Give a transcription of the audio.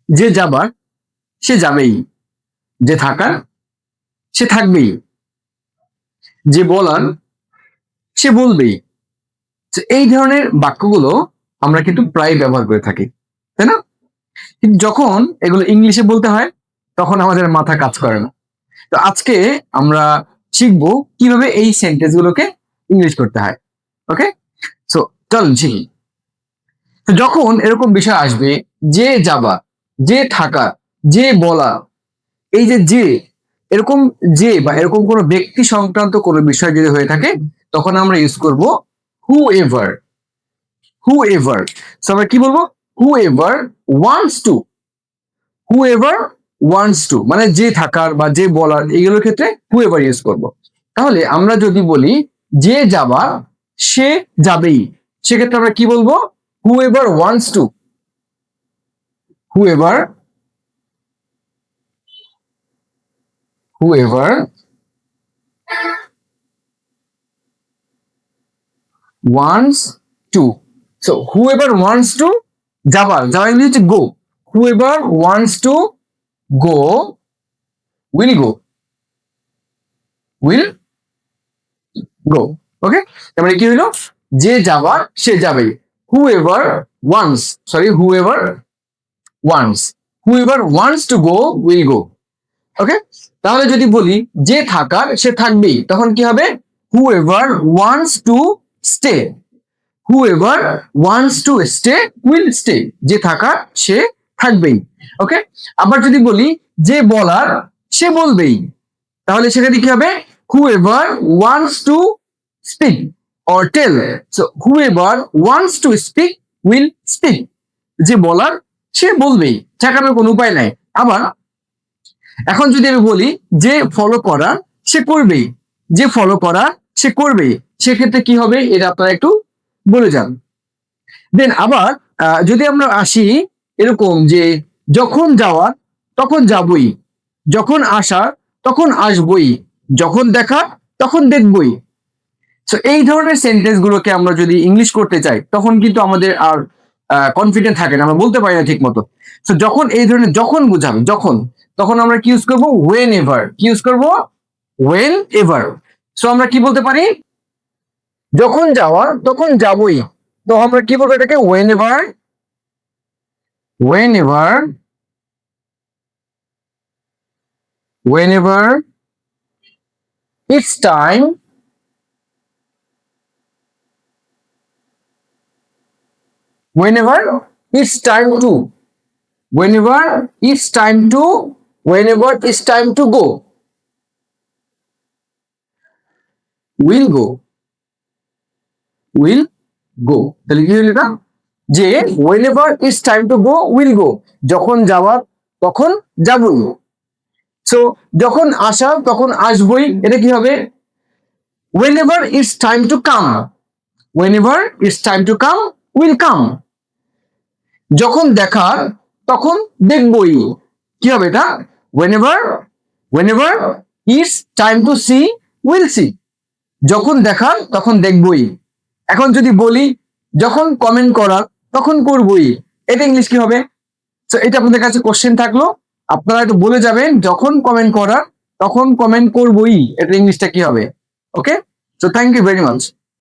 যে যাবার সে যাবেই, যে থাকার সে থাকবেই, যে বলার সে বলবেই। এই ধরনের বাক্যগুলো আমরা কিন্তু প্রায় ব্যবহার করে থাকি, তাই না? কিন্তু যখন এগুলো ইংলিশে বলতে হয় তখন আমাদের মাথা কাজ করে না। তো আজকে আমরা শিখবো কিভাবে এই সেন্টেন্স গুলোকে ইংলিশ করতে হয়। ওকে, সো চল শিখি। তো যখন এরকম বিষয় আসবে, যে যাবা, যে থাকা, যে বলা, এই যে এরকম যে বা এরকম কোনো ব্যক্তি সংক্রান্ত কোনো বিষয় যদি হয়ে থাকে তখন আমরা ইউজ করব হু এভার। হু এভার, আমরা কি বলবো? হু ever wants to. Who ever wants to মানে যে থাকার বা যে বলার, এইগুলোর ক্ষেত্রে হু এভার ইউজ করবো। তাহলে আমরা যদি বলি যে যাবা সে যাবেই, সেক্ষেত্রে আমরা কি বলবো? হু ever wants to. Who ever whoever wants to. So whoever wants to যাবার, যাওয়া ইংলিশ হচ্ছে go. Whoever wants to go will go. Will go. ওকে, তারপরে কি হলো? যে যাবার সে যাবেই। Whoever wants, sorry, whoever wants. Whoever wants to go will go. ওকে, তাহলে যদি বলি যে থাকার সে থাকবেই, তখন কি হবে? Whoever wants to stay. Whoever wants to stay will stay. যে থাকার সে থাকবেই। ওকে, আবার যদি বলি যে বলার সে বলবেই, তাহলে সেখানে কি হবে? Whoever wants to speak or tell. So whoever wants to speak will speak. যে বলার সে বলবেই, ঠেকানোর কোনো উপায় নাই। আবার এখন যদি আমি বলি যে ফলো করা সে করবেই, যে ফলো করা সে করবেই, সেক্ষেত্রে কি হবে এটা আপনারা একটু বলে যান। দেন আবার যদি আমরা আসি এরকম যে যখন যাওয়ার তখন যাবই, যখন আসার তখন আসবই, যখন দেখা তখন দেখবই। তো এই ধরনের সেন্টেন্স গুলোকে আমরা যদি ইংলিশ করতে চাই তখন কিন্তু আমাদের আর কনফিডেন্ট থাকে না, আমরা বলতে পারি না ঠিক মতো। তো যখন এই ধরনের যখন বুঝাবে যখন, তখন আমরা কি ইউজ করবো? Whenever. কি ইউজ করবো? Whenever. সো আমরা কি বলতে পারি? যখন যাওয়ার তখন যাবই, তো আমরা কি বলবো এটাকে? Whenever. Whenever it's time, whenever it's time to, whenever it's time to, whenever it's time to go, will go, will go। তাহলে কি হলো এটা? যে whenever it's time to go will go, যখন যাওয়ার তখন যাবই। সো যখন আসা তখন আসবই, এটা কি হবে? whenever it's time to come, whenever it's time to come will come, যখন দেখার তখন দেখবই, কি হবে এটা? whenever it's time to see will see, যখন দেখার তখন দেখবই। এখন যদি বলি যখন কমেন্ট করার তখন করবই, এটা ইংলিশ কি হবে? তো এটা আপনাদের কাছে কোশ্চেন থাকলো, আপনারা একটু বলে যাবেন যখন কমেন্ট করার তখন কমেন্ট করবই, এটা ইংলিশটা কি হবে? Okay, so thank you very much.